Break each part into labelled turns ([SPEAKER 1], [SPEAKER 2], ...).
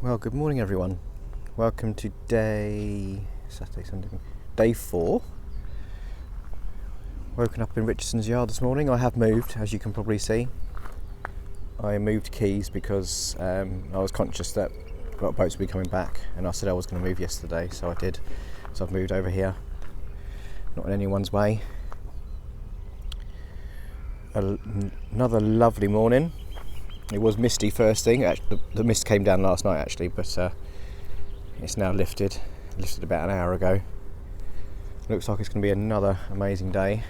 [SPEAKER 1] Well, good morning everyone. Welcome to Saturday, Sunday, day 4. Woken up in Richardson's yard this morning. I have moved, as you can probably see. I moved keys because I was conscious that a lot of boats would be coming back, and I said I was going to move yesterday, so I did. So I've moved over here. Not in anyone's way. Another lovely morning. It was misty first thing. Actually, the mist came down last night actually, but it's now lifted about an hour ago. Looks like it's going to be another amazing day.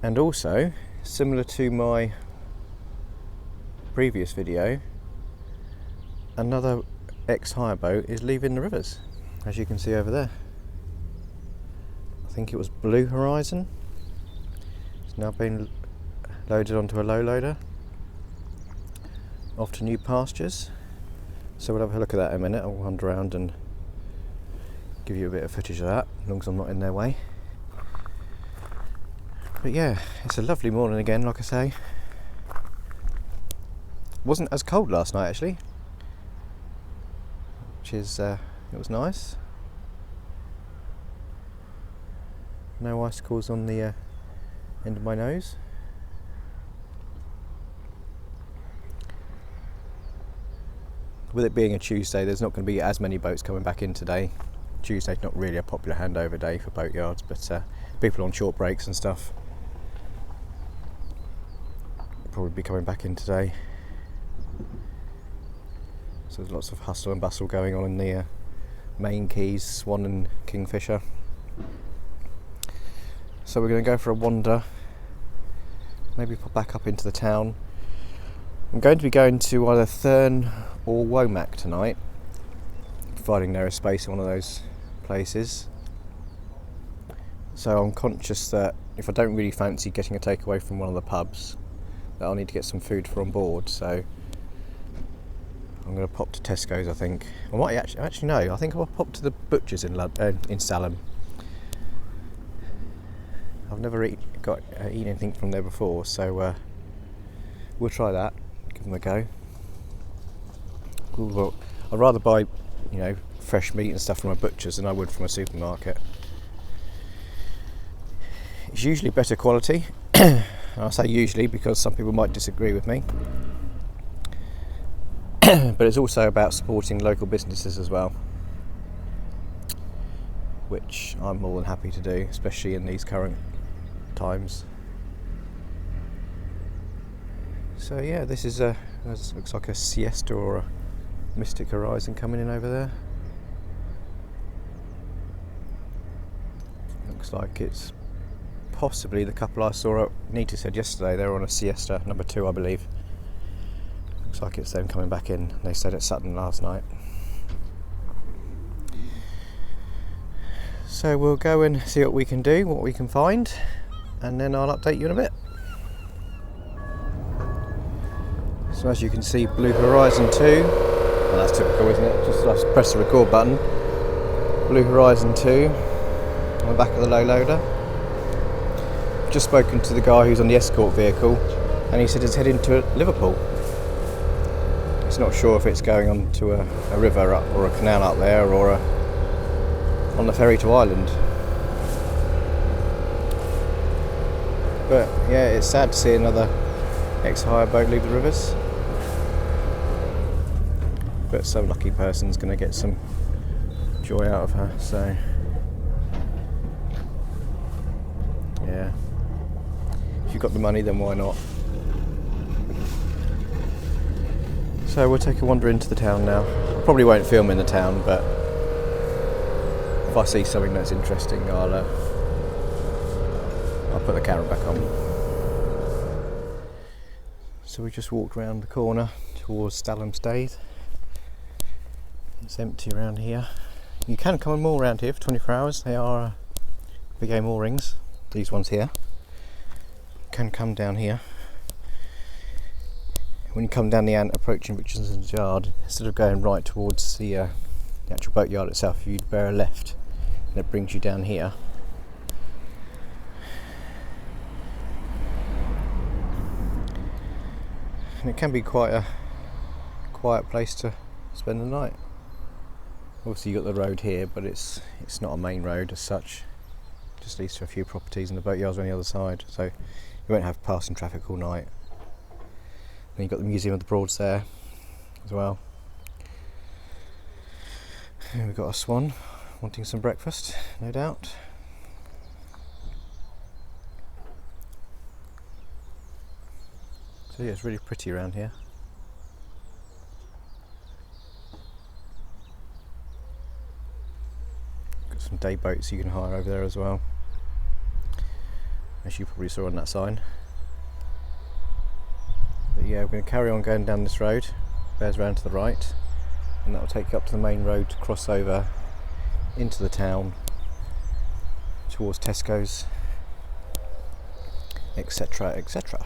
[SPEAKER 1] And also, similar to my previous video, another ex-hire boat is leaving the rivers, as you can see over there. I think it was Blue Horizon. It's now been loaded onto a low loader off to new pastures, so we'll have a look at that in a minute. I'll wander around and give you a bit of footage of that, as long as I'm not in their way. But yeah, it's a lovely morning again, like I say. Wasn't as cold last night actually, which is it was nice. No icicles on the end of my nose. With it being a Tuesday, there's not going to be as many boats coming back in today. Tuesday's not really a popular handover day for boat yards, but people on short breaks and stuff will probably be coming back in today. So there's lots of hustle and bustle going on in the main quays, Swan and Kingfisher. So we're going to go for a wander, maybe pop back up into the town. I'm going to be going to either Thurn or Womack tonight, providing there is space in one of those places. So I'm conscious that if I don't really fancy getting a takeaway from one of the pubs, that I'll need to get some food for on board. So I'm going to pop to Tesco's, I think. I might actually no. I think I'll pop to the butcher's in Stalham. I've never eaten anything from there before, so we'll try that. Give them a go. Well, I'd rather buy, fresh meat and stuff from a butcher's than I would from a supermarket. It's usually better quality. And I say usually because some people might disagree with me. But it's also about supporting local businesses as well, which I'm more than happy to do, especially in these current times. So yeah, this looks like a siesta or a Mystic Horizon coming in over there. Looks like it's possibly the couple I saw at Neatishead yesterday. They were on a siesta, number 2 I believe. Looks like it's them coming back in. They stayed at Sutton last night. So we'll go and see what we can do, what we can find, and then I'll update you in a bit. So as you can see, Blue Horizon 2. Well, that's typical, isn't it? Just press the record button. Blue Horizon 2 on the back of the low loader. I've just spoken to the guy who's on the escort vehicle, and he said it's heading to Liverpool. He's not sure if it's going on to a river or a canal up there, or on the ferry to Ireland. But yeah, it's sad to see another ex-hire boat leave the rivers. But some lucky person's going to get some joy out of her, so yeah, if you've got the money then why not. So we'll take a wander into the town now. I probably won't film in the town, but if I see something that's interesting, I'll put the camera back on. So we just walked round the corner towards Stalham Staithe. It's empty around here. You can come and moor around here for 24 hours. They are big game moorings, these ones here. You can come down here. When you come down the Ant approaching Richardson's yard, instead of going right towards the actual boat yard itself, you'd bear a left, and it brings you down here. And it can be quite a quiet place to spend the night. Obviously you've got the road here, but it's not a main road as such. It just leads to a few properties and the boatyards on the other side, so you won't have passing traffic all night. Then you've got the Museum of the Broads there as well. And we've got a swan wanting some breakfast, no doubt. So yeah, it's really pretty around here. Got some day boats you can hire over there as well, as you probably saw on that sign. But yeah, we're going to carry on going down this road, bears round to the right, and that will take you up to the main road to cross over into the town towards Tesco's, etc, etc.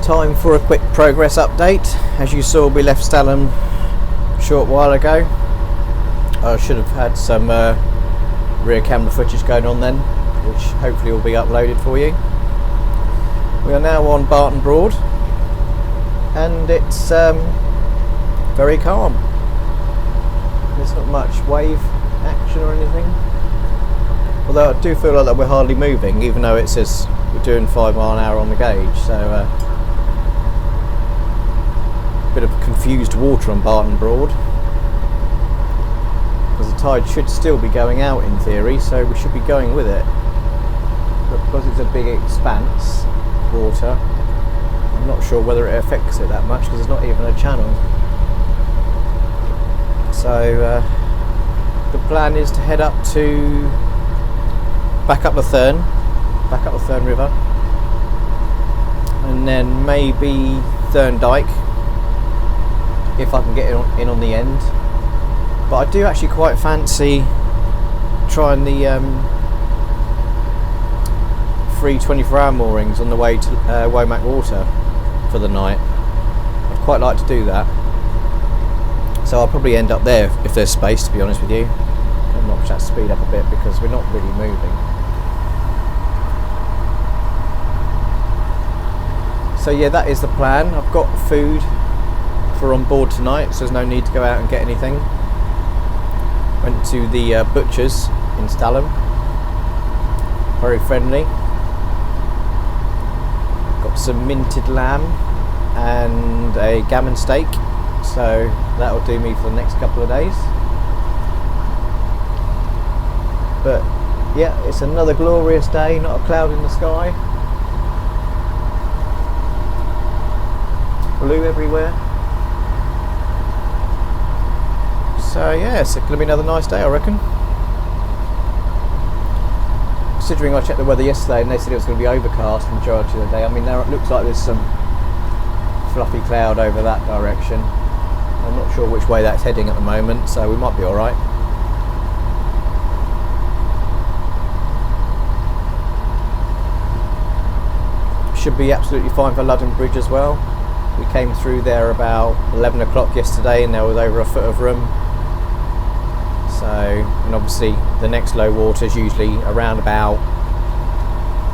[SPEAKER 1] Time for a quick progress update. As you saw, we left Stalham a short while ago. I should have had some rear camera footage going on then, which hopefully will be uploaded for you. We are now on Barton Broad, and it's very calm. There's not much wave action or anything. Although I do feel like that we're hardly moving, even though it says we're doing 5 miles an hour on the gauge. So bit of confused water on Barton Broad, because the tide should still be going out in theory, so we should be going with it. But because it's a big expanse water, I'm not sure whether it affects it that much, because there's not even a channel. So the plan is to head up to back up the Thurn River, and then maybe Thurn Dyke if I can get in on the end. But I do actually quite fancy trying the free 24-hour moorings on the way to Womack Water for the night. I'd quite like to do that. So I'll probably end up there if there's space, to be honest with you. I'll notch that speed up a bit because we're not really moving. So yeah, that is the plan. I've got food for on board tonight, so there's no need to go out and get anything. Went to the butcher's in Stalham. Very friendly. Got some minted lamb and a gammon steak, so that'll do me for the next couple of days. But yeah, it's another glorious day, not a cloud in the sky. Blue everywhere. So yeah, it's going to be another nice day, I reckon. Considering I checked the weather yesterday and they said it was going to be overcast the majority of the day. I mean, now it looks like there's some fluffy cloud over that direction. I'm not sure which way that's heading at the moment, so we might be alright. Should be absolutely fine for London Bridge as well. We came through there about 11 o'clock yesterday and there was over a foot of room. So, and obviously the next low water is usually around about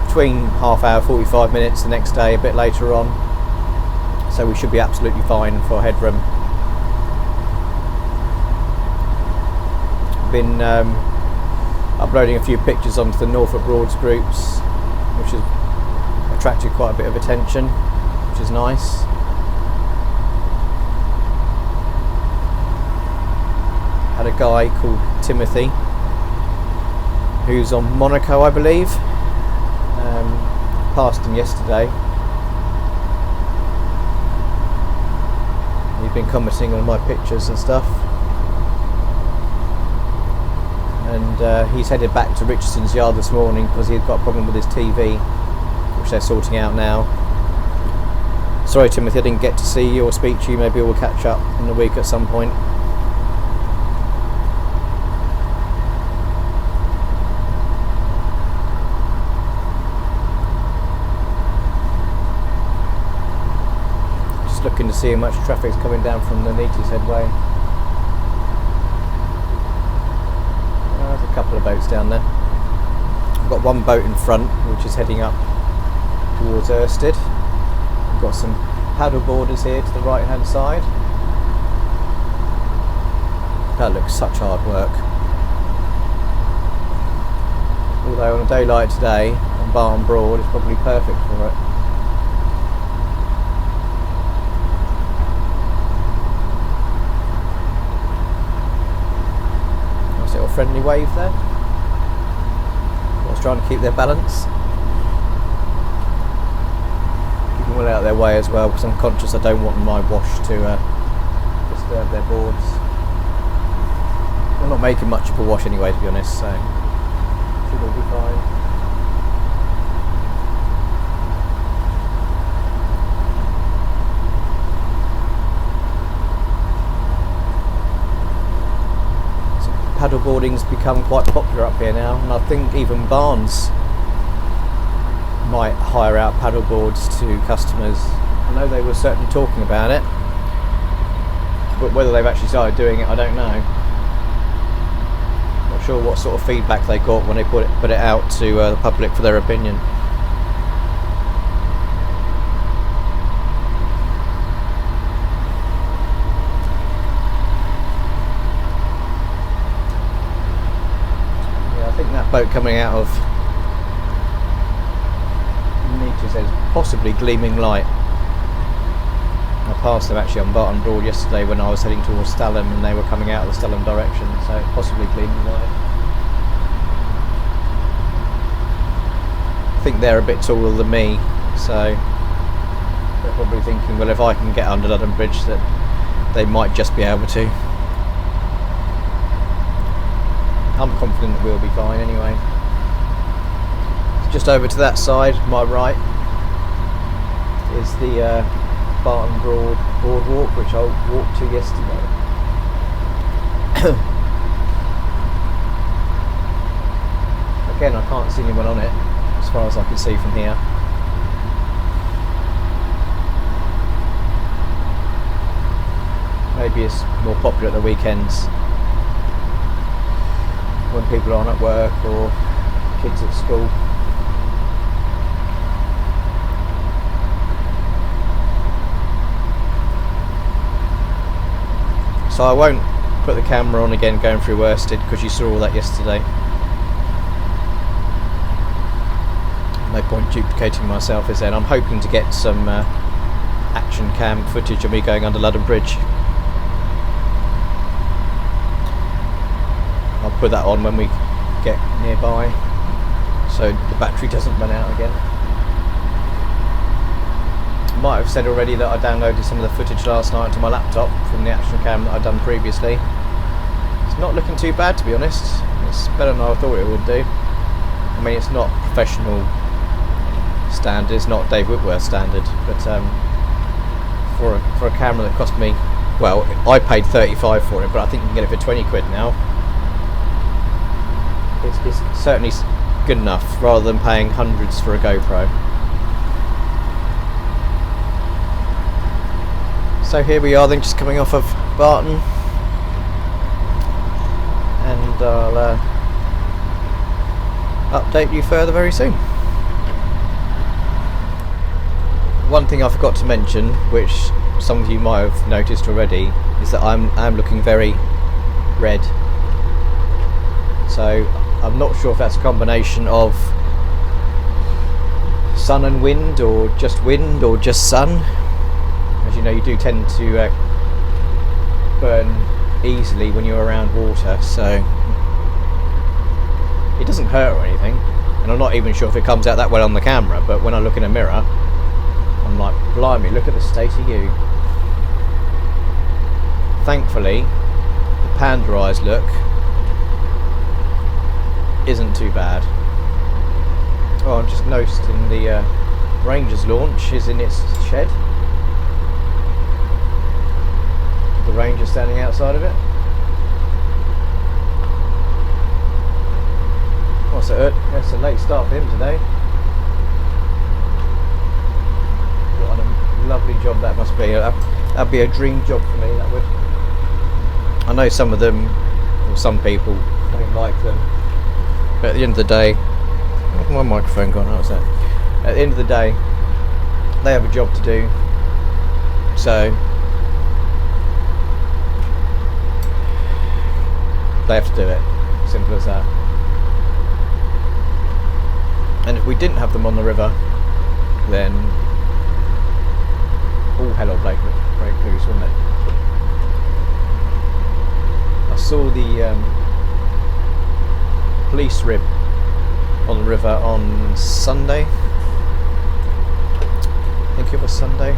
[SPEAKER 1] between half hour, 45 minutes the next day, a bit later on. So we should be absolutely fine for headroom. Been uploading a few pictures onto the Norfolk Broads groups, which has attracted quite a bit of attention, which is nice. Had a guy called Timothy who's on Monaco, I believe. Passed him yesterday. He's been commenting on my pictures and stuff, and he's headed back to Richardson's yard this morning because he's got a problem with his TV, which they're sorting out now. Sorry Timothy, I didn't get to see you or speak to you. Maybe we'll catch up in the week at some point. Looking to see how much traffic's coming down from the Neaty's Head way. There's a couple of boats down there. I've got one boat in front which is heading up towards Ersted. We've got some paddle boarders here to the right hand side. That looks such hard work. Although on a day like today on Barton Broad it's probably perfect for it. Little friendly wave there. I was trying to keep their balance. Keep them well out of their way as well, because I'm conscious I don't want my wash to disturb their boards. We're not making much of a wash anyway, to be honest, so should all be fine. Paddleboarding's become quite popular up here now, and I think even Barnes might hire out paddleboards to customers I know they were certainly talking about it, but whether they've actually started doing it, I don't know. Not sure what sort of feedback they got when they put it out to the public for their opinion. Yeah, I think that boat coming out of Nietzsche says possibly Gleaming Light. I passed them actually on Barnes Broad yesterday when I was heading towards Stalham, and they were coming out of the Stalham direction, so possibly Gleaming Light. I think they're a bit taller than me, so they're probably thinking, well, if I can get under London Bridge, that they might just be able to. I'm confident that we'll be fine anyway. Just over to that side, my right, is the Barnes Broad boardwalk, which I walked to yesterday. Again, I can't see anyone on it as far as I can see from here. Maybe it's more popular at the weekends when people aren't at work or kids at school. So I won't put the camera on again going through Worsted, because you saw all that yesterday. No point duplicating myself, is there? And I'm hoping to get some action cam footage of me going under London Bridge. I'll put that on when we get nearby, so the battery doesn't run out again. Might have said already that I downloaded some of the footage last night to my laptop from the action cam that I'd done previously. It's not looking too bad, to be honest. It's better than I thought it would do. I mean, it's not professional standard, it's not Dave Whitworth standard, but for a camera that cost me, well, I paid 35 for it, but I think you can get it for 20 quid now. It's certainly good enough, rather than paying hundreds for a GoPro. So here we are then, just coming off of Barton, and I'll update you further very soon. One thing I forgot to mention, which some of you might have noticed already, is that I'm looking very red. So I'm not sure if that's a combination of sun and wind, or just sun. As you know, you do tend to burn easily when you're around water, so it doesn't hurt or anything, and I'm not even sure if it comes out that well on the camera, but when I look in a mirror, I'm like, blimey, look at the state of you. Thankfully, the panderized look isn't too bad. Oh, I'm just noticing the Ranger's launch is in its shed. The Ranger standing outside of it. Oh, so that's a late start for him today. What a lovely job that must be. That'd be a dream job for me, that would. I know some of them, or some people, don't like them, but at the end of the day, where's my microphone gone? How's that? At the end of the day, they have a job to do, so they have to do it. Simple as that. And if we didn't have them on the river, then all hell will break loose, wouldn't it? I saw the police rib on the river on Sunday. I think it was Sunday.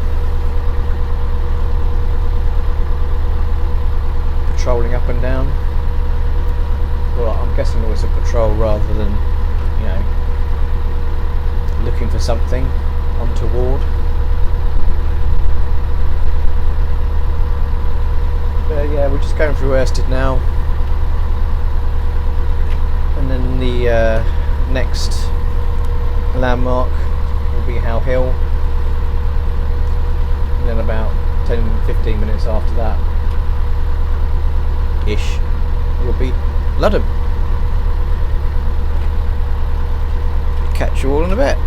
[SPEAKER 1] Patrolling up and down. Well, I'm guessing it was a patrol rather than, you know, looking for something untoward. But yeah, we're just going through Worsted now, and then the next landmark will be How Hill. 15 minutes after that ish, we'll be Ludham. Catch you all in a bit.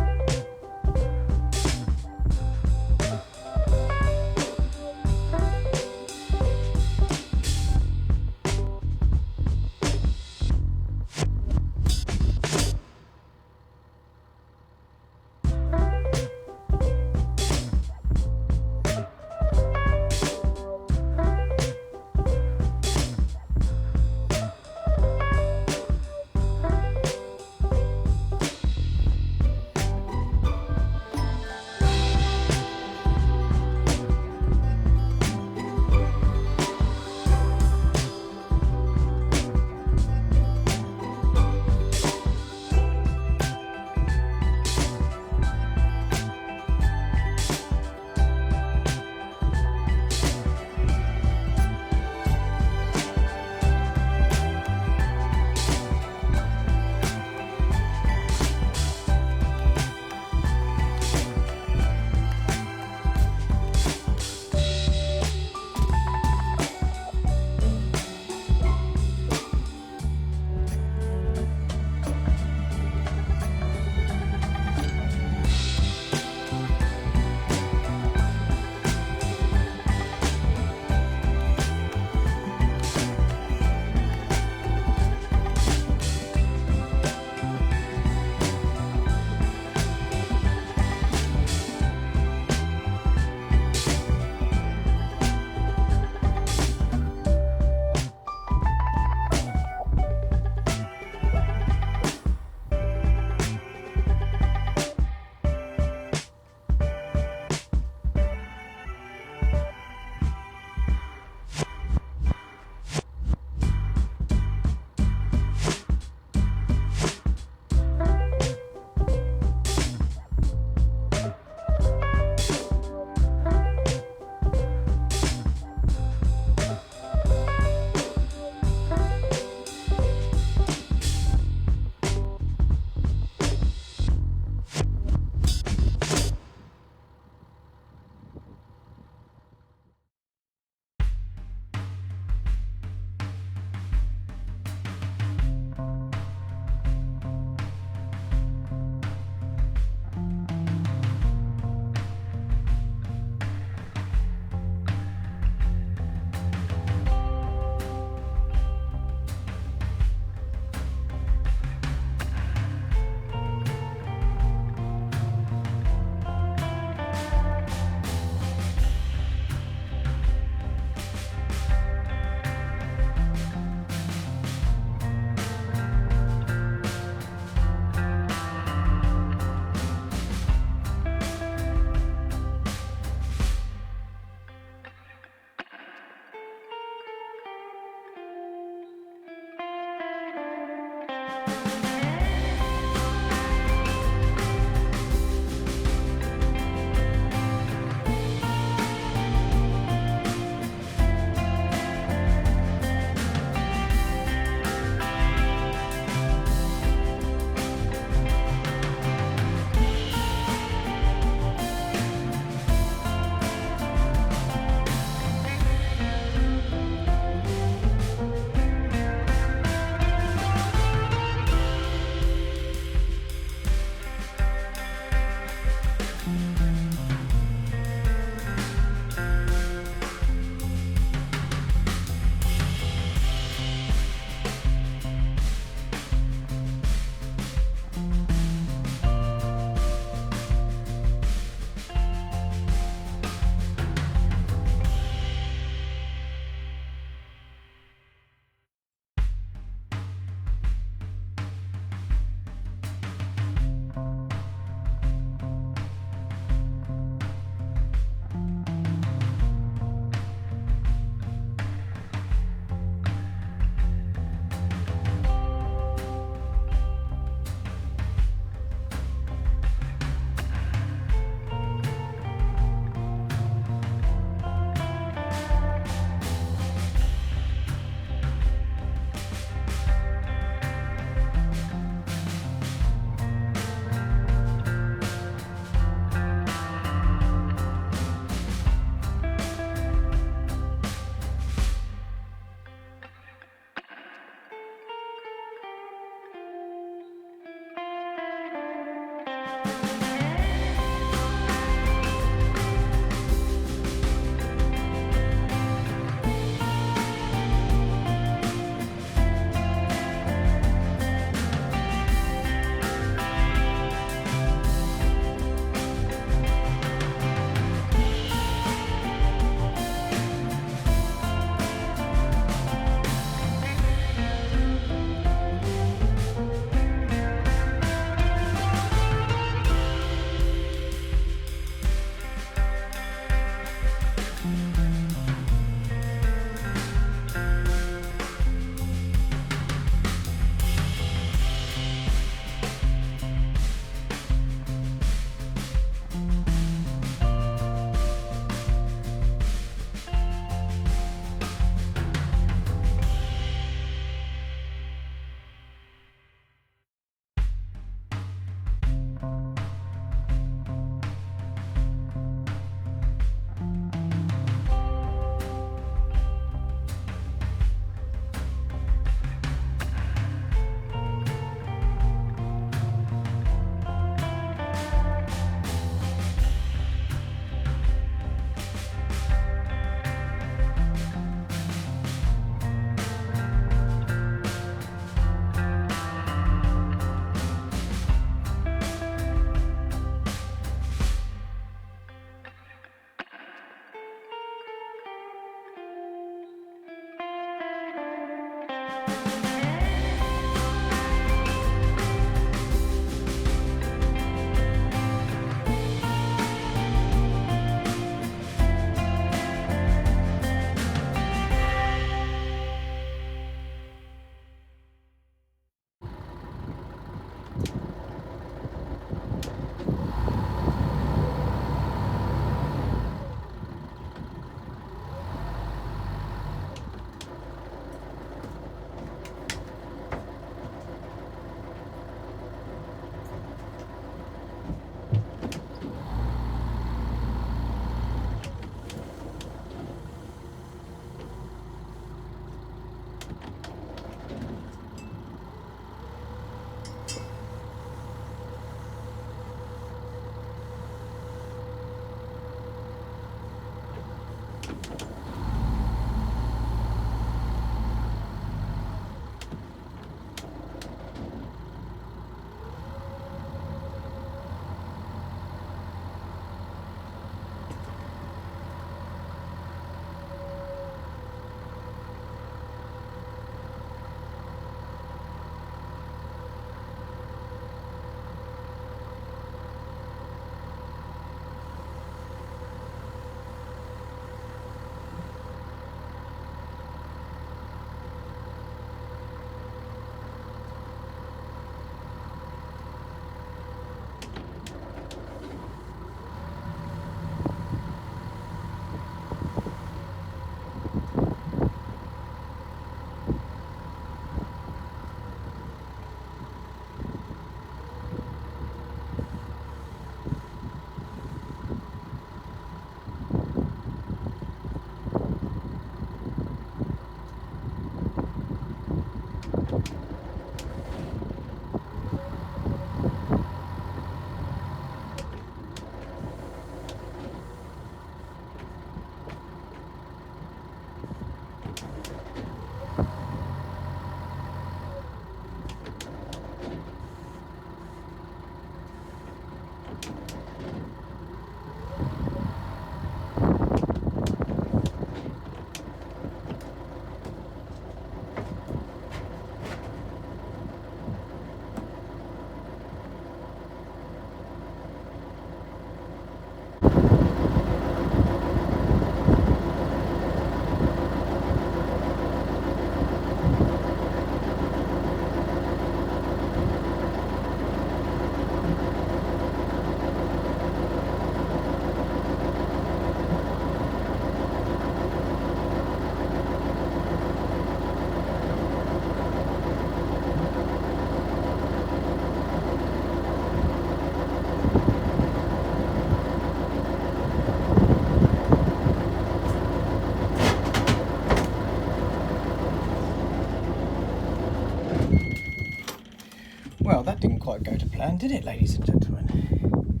[SPEAKER 1] Well, that didn't quite go to plan, did it, ladies and gentlemen?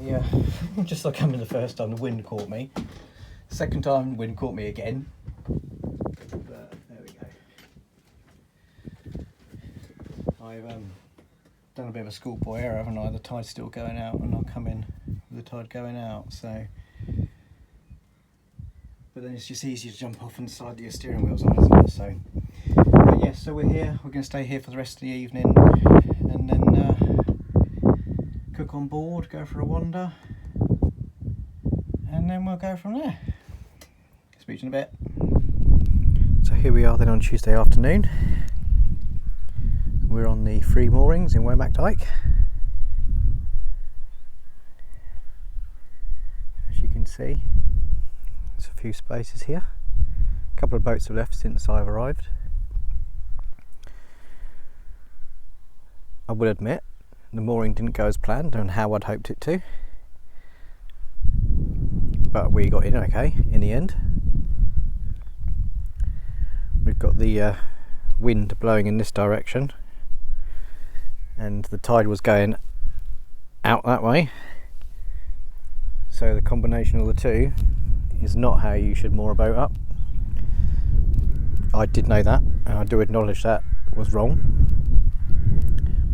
[SPEAKER 1] Yeah, just like coming the first time, the wind caught me. Second time, the wind caught me again. But there we go. I've done a bit of a schoolboy error, haven't I? The tide's still going out, and I'll come in with the tide going out. So, but then it's just easier to jump off and decide that your steering wheel's on, isn't it? So. But yes, so we're here. We're going to stay here for the rest of the evening, and then cook on board, go for a wander, and then we'll go from there. Speak to you in a bit. So here we are then on Tuesday afternoon. We're on the free moorings in Womack Dyke. As you can see, there's a few spaces here. A couple of boats have left since I've arrived. I will admit, the mooring didn't go as planned and how I'd hoped it to, but we got in okay in the end. We've got the wind blowing in this direction, and the tide was going out that way, so the combination of the two is not how you should moor a boat up. I did know that, and I do acknowledge that was wrong.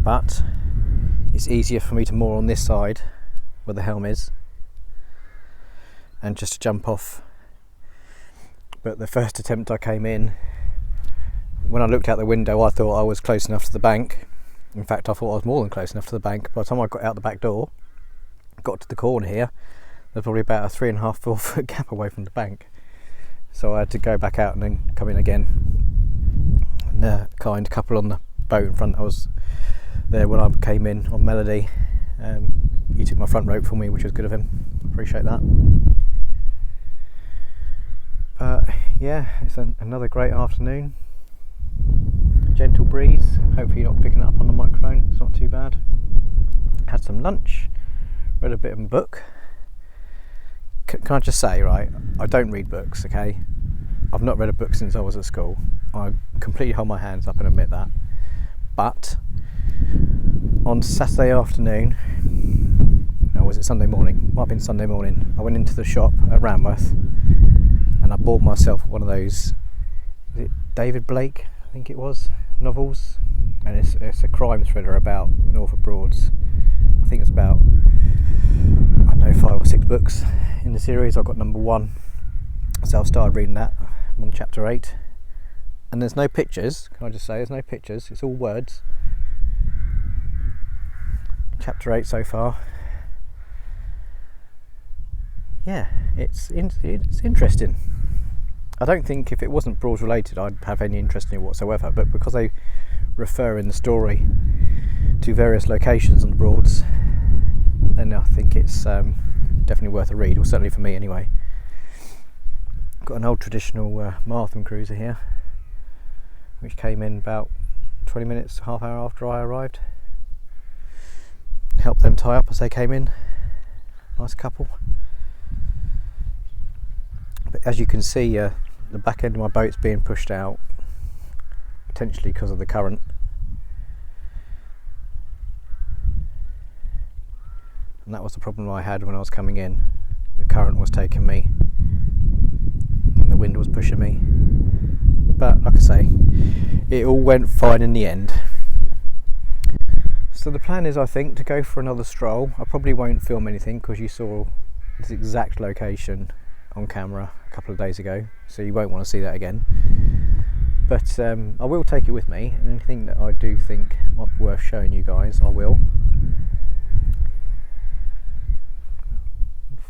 [SPEAKER 1] But it's easier for me to moor on this side where the helm is and just to jump off. But the first attempt I came in, when I looked out the window I thought I was close enough to the bank. In fact I thought I was more than close enough to the bank. By the time I got out the back door, got to the corner here, there's probably about a 3.5-4 foot gap away from the bank. So I had to go back out and then come in again. And the kind couple on the boat in front, I was there when I came in on Melody. He took my front rope for me, which was good of him. Appreciate that. But yeah, it's another great afternoon. Gentle breeze. Hopefully you're not picking it up on the microphone. It's not too bad. Had some lunch. Read a bit of a book. Can I just say, right? I don't read books. Okay, I've not read a book since I was at school. I completely hold my hands up and admit that. But on Saturday afternoon, no, was it Sunday morning? Might have been Sunday morning. I went into the shop at Ramworth and I bought myself one of those, is it David Blake, I think it was, novels, and it's a crime thriller about the Norfolk Broads. I think it's about, I don't know, 5 or 6 books in the series. I got number 1, so I've started reading that. I'm on chapter 8. And there's no pictures, can I just say, there's no pictures, it's all words. Chapter 8 so far. Yeah, it's interesting. I don't think if it wasn't Broads related I'd have any interest in it whatsoever, but because they refer in the story to various locations on the Broads, then I think it's definitely worth a read, or certainly for me anyway. Got an old traditional Martham cruiser here, which came in about 20 minutes, half hour after I arrived. Helped them tie up as they came in. Nice couple. But as you can see, the back end of my boat's being pushed out potentially because of the current. And that was the problem I had when I was coming in. The current was taking me and the wind was pushing me. But like I say, it all went fine in the end. So the plan is, I think, to go for another stroll. I probably won't film anything because you saw this exact location on camera a couple of days ago, so you won't want to see that again. But I will take it with me, and anything that I do think might be worth showing you guys, I will.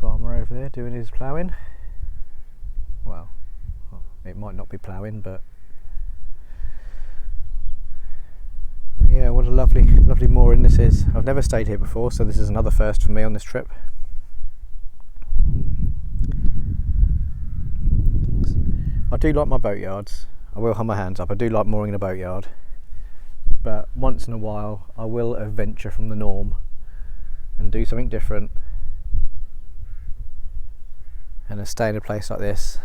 [SPEAKER 1] Farmer over there doing his ploughing. Well, it might not be ploughing, but yeah, what a lovely mooring this is. I've never stayed here before, so this is another first for me on this trip. I do like my boatyards. I will hold my hands up. I do like mooring in a boatyard, but once in a while I will venture from the norm and do something different. And stay in a place like this.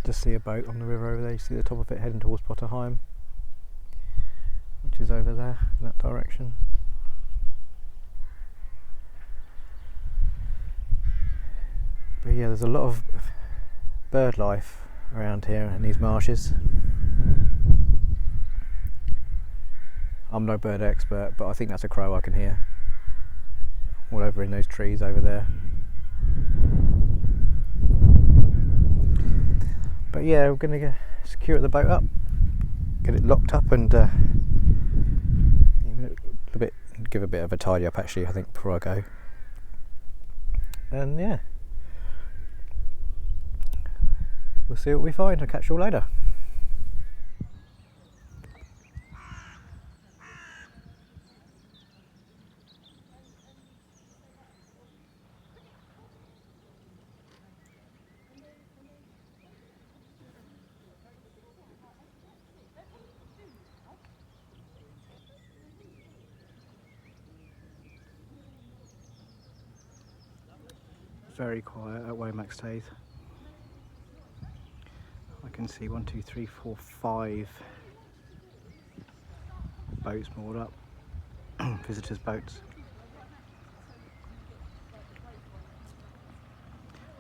[SPEAKER 1] Just see a boat on the river over there. You see the top of it heading towards Potterheim, which is over there in that direction. But yeah, there's a lot of bird life around here in these marshes. I'm no bird expert, but I think that's a crow I can hear. All over in those trees over there. But yeah, we're going to secure the boat up, get it locked up, and give a bit of a tidy up actually, I think, before I go. And yeah, we'll see what we find. I'll catch you all later. Very quiet at Womack Dyke. I can see 1, 2, 3, 4, 5 boats moored up, visitors' boats.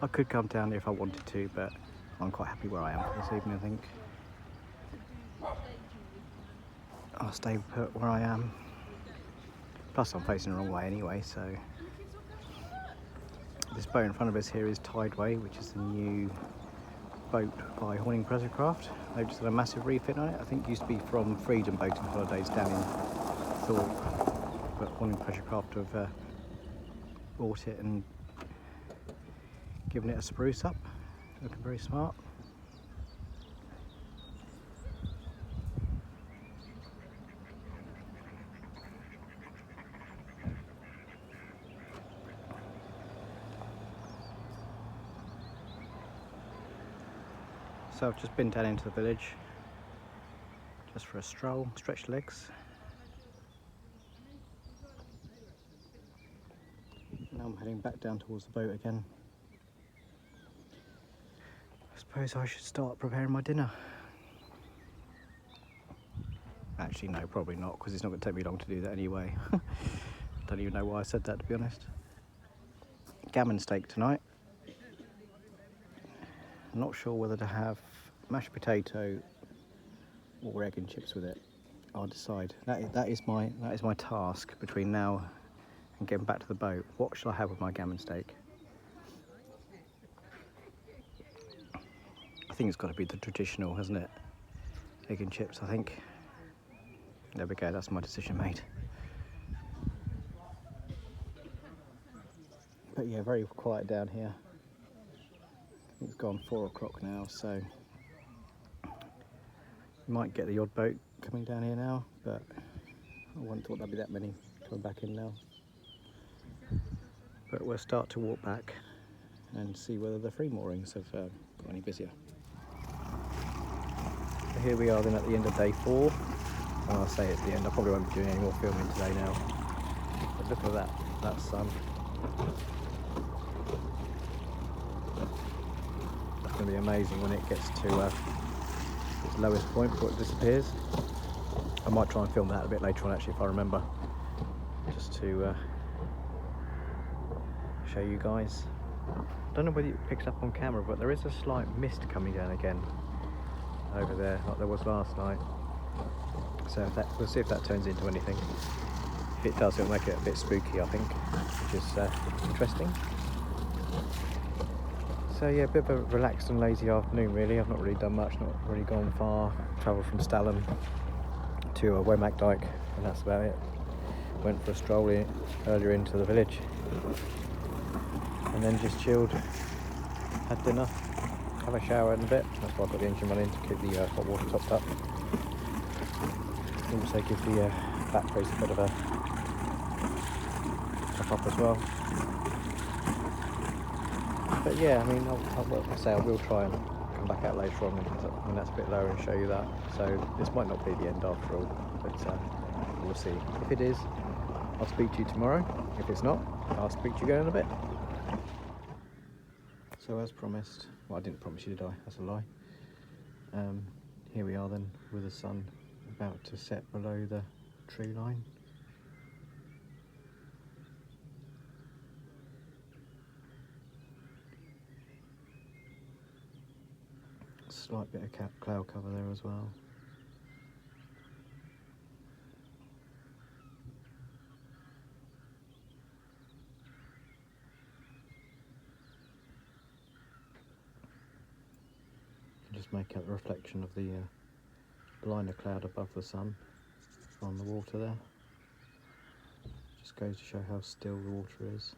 [SPEAKER 1] I could come down here if I wanted to, but I'm quite happy where I am for this evening, I think. I'll stay put where I am. Plus I'm facing the wrong way anyway, so. This boat in front of us here is Tideway, which is the new boat by Brinks Brinkcraft. They've just done a massive refit on it. I think it used to be from Freedom Boating Holidays down in Thorpe, but Brinks Brinkcraft have bought it and given it a spruce up. Looking very smart. So I've just been down into the village just for a stroll, stretch legs. Now I'm heading back down towards the boat again. I suppose I should start preparing my dinner. Actually no, probably not, because it's not going to take me long to do that anyway. Don't even know why I said that, to be honest. Gammon steak tonight. I'm not sure whether to have mashed potato or egg and chips with it. I'll decide. That is my task between now and getting back to the boat. What shall I have with my gammon steak? I think it's got to be the traditional, hasn't it? Egg and chips, I think. There we go, that's my decision made. But yeah, very quiet down here. It's gone 4 o'clock now, so you might get the odd boat coming down here now, but I wouldn't thought there'd be that many coming back in now. But we'll start to walk back and see whether the free moorings have got any busier. So here we are then at the end of day 4. When I say it's the end, I probably won't be doing any more filming today now. But look at that sun. That's going to absolutely amazing when it gets to its lowest point before it disappears. I might try and film that a bit later on actually if I remember, just to show you guys. I don't know whether it picks up on camera, but there is a slight mist coming down again over there, like there was last night. So we'll see if that turns into anything. If it does, it'll make it a bit spooky, I think, which is interesting. So yeah, a bit of a relaxed and lazy afternoon really. I've not really done much, not really gone far. Travelled from Stalham to Womack Dyke, and that's about it. Went for a stroll earlier into the village, and then just chilled, had dinner, have a shower in a bit. That's why I've got the engine running, to keep the hot water topped up. Also give the batteries a bit of a top up as well. But yeah, I mean, I will try and come back out later on when that's a bit lower and show you that. So this might not be the end after all, but we'll see. If it is, I'll speak to you tomorrow. If it's not, I'll speak to you again in a bit. So as promised, well, I didn't promise you, did I? That's a lie. Here we are then, with the sun about to set below the tree line. Slight bit of cloud cover there as well. Just make out the reflection of the line of cloud above the sun on the water there. Just goes to show how still the water is.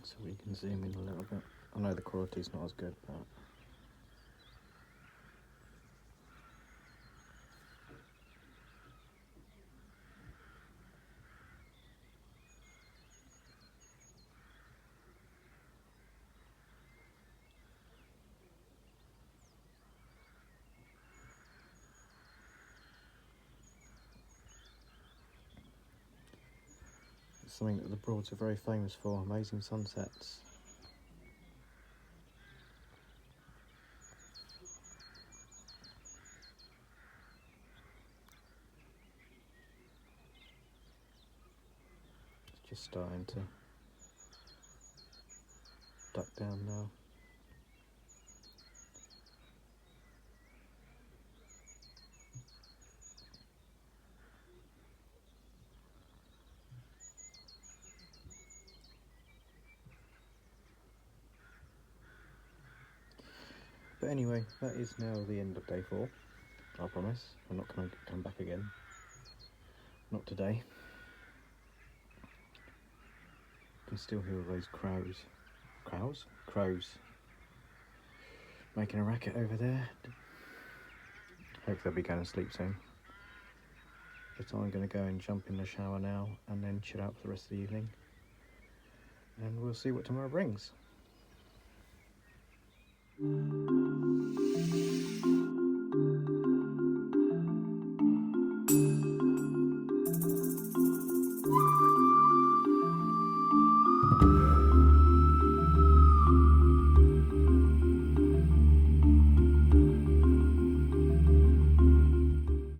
[SPEAKER 1] So we can zoom in a little bit. I know the quality's not as good, but it's something that the Broads are very famous for, amazing sunsets. It's just starting to duck down now. But anyway, that is now the end of day 4. I promise. I'm not going to come back again. Not today. You can still hear all those crows. Crows. Making a racket over there. Hope they'll be going to sleep soon. But I'm going to go and jump in the shower now and then chill out for the rest of the evening. And we'll see what tomorrow brings.